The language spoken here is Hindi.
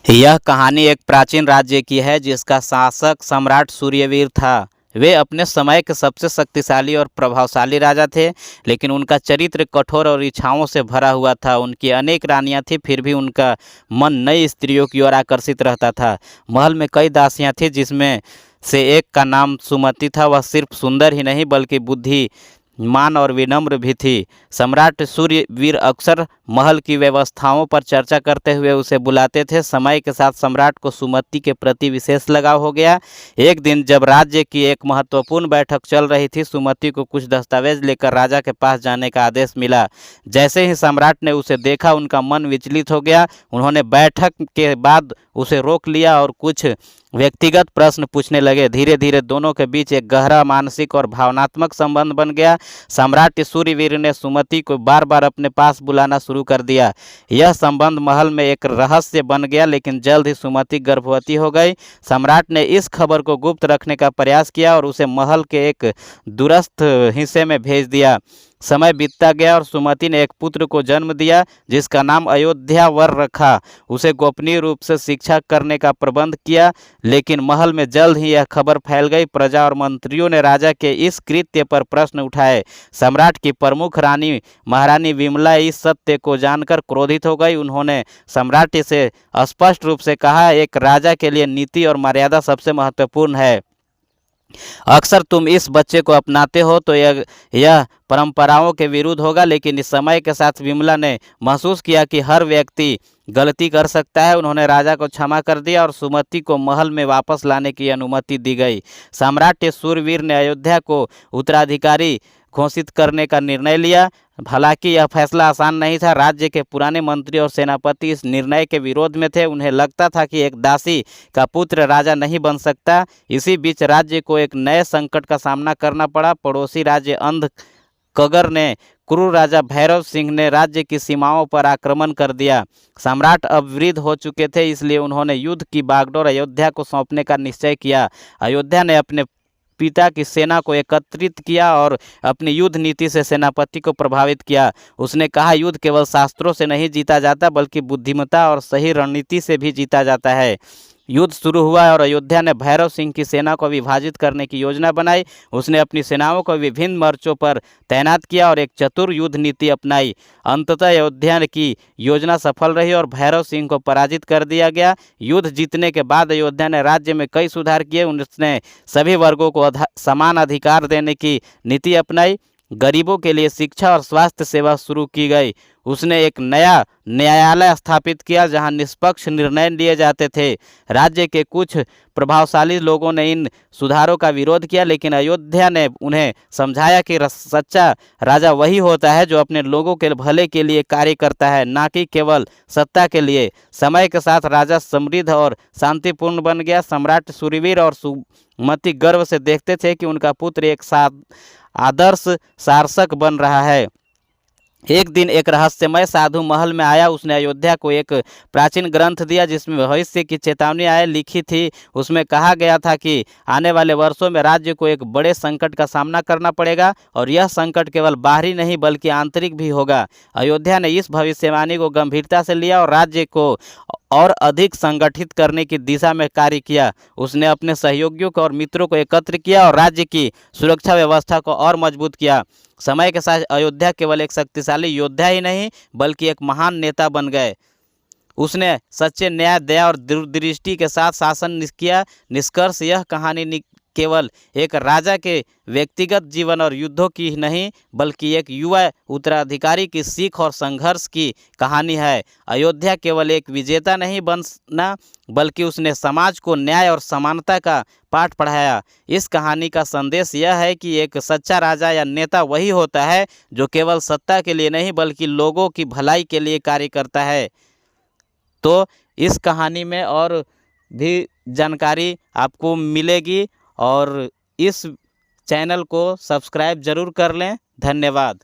यह कहानी एक प्राचीन राज्य की है जिसका शासक सम्राट सूर्यवीर था। वे अपने समय के सबसे शक्तिशाली और प्रभावशाली राजा थे, लेकिन उनका चरित्र कठोर और इच्छाओं से भरा हुआ था। उनकी अनेक रानियां थीं, फिर भी उनका मन नई स्त्रियों की ओर आकर्षित रहता था। महल में कई दासियां थीं, जिसमें से एक का नाम सुमति था। वह सिर्फ सुंदर ही नहीं बल्कि बुद्धि मान और विनम्र भी थी। सम्राट सूर्यवीर अक्सर महल की व्यवस्थाओं पर चर्चा करते हुए उसे बुलाते थे। समय के साथ सम्राट को सुमति के प्रति विशेष लगाव हो गया। एक दिन जब राज्य की एक महत्वपूर्ण बैठक चल रही थी, सुमति को कुछ दस्तावेज लेकर राजा के पास जाने का आदेश मिला। जैसे ही सम्राट ने उसे देखा, उनका मन विचलित हो गया। उन्होंने बैठक के बाद उसे रोक लिया और कुछ व्यक्तिगत प्रश्न पूछने लगे। धीरे धीरे दोनों के बीच एक गहरा मानसिक और भावनात्मक संबंध बन गया। सम्राट सूर्यवीर ने सुमति को बार बार अपने पास बुलाना शुरू कर दिया। यह संबंध महल में एक रहस्य बन गया, लेकिन जल्द ही सुमति गर्भवती हो गई। सम्राट ने इस खबर को गुप्त रखने का प्रयास किया और उसे महल के एक दूरस्थ हिस्से में भेज दिया। समय बीतता गया और सुमति ने एक पुत्र को जन्म दिया, जिसका नाम अयोध्यावर रखा। उसे गोपनीय रूप से शिक्षा करने का प्रबंध किया, लेकिन महल में जल्द ही यह खबर फैल गई। प्रजा और मंत्रियों ने राजा के इस कृत्य पर प्रश्न उठाए। सम्राट की प्रमुख रानी महारानी विमला इस सत्य को जानकर क्रोधित हो गई। उन्होंने सम्राट से स्पष्ट रूप से कहा, एक राजा के लिए नीति और मर्यादा सबसे महत्वपूर्ण है। अक्सर तुम इस बच्चे को अपनाते हो तो यह परंपराओं के विरुद्ध होगा। लेकिन इस समय के साथ विमला ने महसूस किया कि हर व्यक्ति गलती कर सकता है। उन्होंने राजा को क्षमा कर दिया और सुमति को महल में वापस लाने की अनुमति दी गई। सम्राट सूर्यवीर ने अयोध्या को उत्तराधिकारी घोषित करने का निर्णय लिया। हालांकि यह फैसला आसान नहीं था। राज्य के पुराने मंत्री और सेनापति इस निर्णय के विरोध में थे। उन्हें लगता था कि एक दासी का पुत्र राजा नहीं बन सकता। इसी बीच राज्य को एक नए संकट का सामना करना पड़ा। पड़ोसी राज्य अंधकगर ने क्रूर राजा भैरव सिंह ने राज्य की सीमाओं पर आक्रमण कर दिया। सम्राट अब वृद्ध हो चुके थे, इसलिए उन्होंने युद्ध की बागडोर अयोध्या को सौंपने का निश्चय किया। अयोध्या ने अपने पिता की सेना को एकत्रित किया और अपनी युद्ध नीति से सेनापति को प्रभावित किया। उसने कहा, युद्ध केवल शास्त्रों से नहीं जीता जाता बल्कि बुद्धिमत्ता और सही रणनीति से भी जीता जाता है। युद्ध शुरू हुआ और अयोध्या ने भैरव सिंह की सेना को विभाजित करने की योजना बनाई। उसने अपनी सेनाओं को विभिन्न मोर्चों पर तैनात किया और एक चतुर युद्ध नीति अपनाई। अंततः अयोध्या की योजना सफल रही और भैरव सिंह को पराजित कर दिया गया। युद्ध जीतने के बाद अयोध्या ने राज्य में कई सुधार किए। उसने सभी वर्गों को समान अधिकार देने की नीति अपनाई। गरीबों के लिए शिक्षा और स्वास्थ्य सेवा शुरू की गई। उसने एक नया न्यायालय स्थापित किया जहां निष्पक्ष निर्णय लिए जाते थे। राज्य के कुछ प्रभावशाली लोगों ने इन सुधारों का विरोध किया, लेकिन अयोध्या ने उन्हें समझाया कि सच्चा राजा वही होता है जो अपने लोगों के भले के लिए कार्य करता है, ना कि केवल सत्ता के लिए। समय के साथ राजा समृद्ध और शांतिपूर्ण बन गया। सम्राट सूर्यवीर और सुमति गर्व से देखते थे कि उनका पुत्र एक आदर्श शासक बन रहा है। एक दिन एक रहस्यमय साधु महल में आया। उसने अयोध्या को एक प्राचीन ग्रंथ दिया जिसमें भविष्य की चेतावनी लिखी थी। उसमें कहा गया था कि आने वाले वर्षों में राज्य को एक बड़े संकट का सामना करना पड़ेगा और यह संकट केवल बाहरी नहीं बल्कि आंतरिक भी होगा। अयोध्या ने इस भविष्यवाणी को गंभीरता से लिया और राज्य को और अधिक संगठित करने की दिशा में कार्य किया। उसने अपने सहयोगियों को और मित्रों को एकत्र किया और राज्य की सुरक्षा व्यवस्था को और मजबूत किया। समय के साथ अयोध्या केवल एक शक्तिशाली योद्धा ही नहीं बल्कि एक महान नेता बन गए। उसने सच्चे न्याय, दया और दूरदृष्टि के साथ शासन किया। निष्कर्ष, यह कहानी केवल एक राजा के व्यक्तिगत जीवन और युद्धों की ही नहीं बल्कि एक युवा उत्तराधिकारी की सीख और संघर्ष की कहानी है। अयोध्या केवल एक विजेता नहीं बना बल्कि उसने समाज को न्याय और समानता का पाठ पढ़ाया। इस कहानी का संदेश यह है कि एक सच्चा राजा या नेता वही होता है जो केवल सत्ता के लिए नहीं बल्कि लोगों की भलाई के लिए कार्य करता है। तो इस कहानी में और भी जानकारी आपको मिलेगी और इस चैनल को सब्सक्राइब जरूर कर लें। धन्यवाद।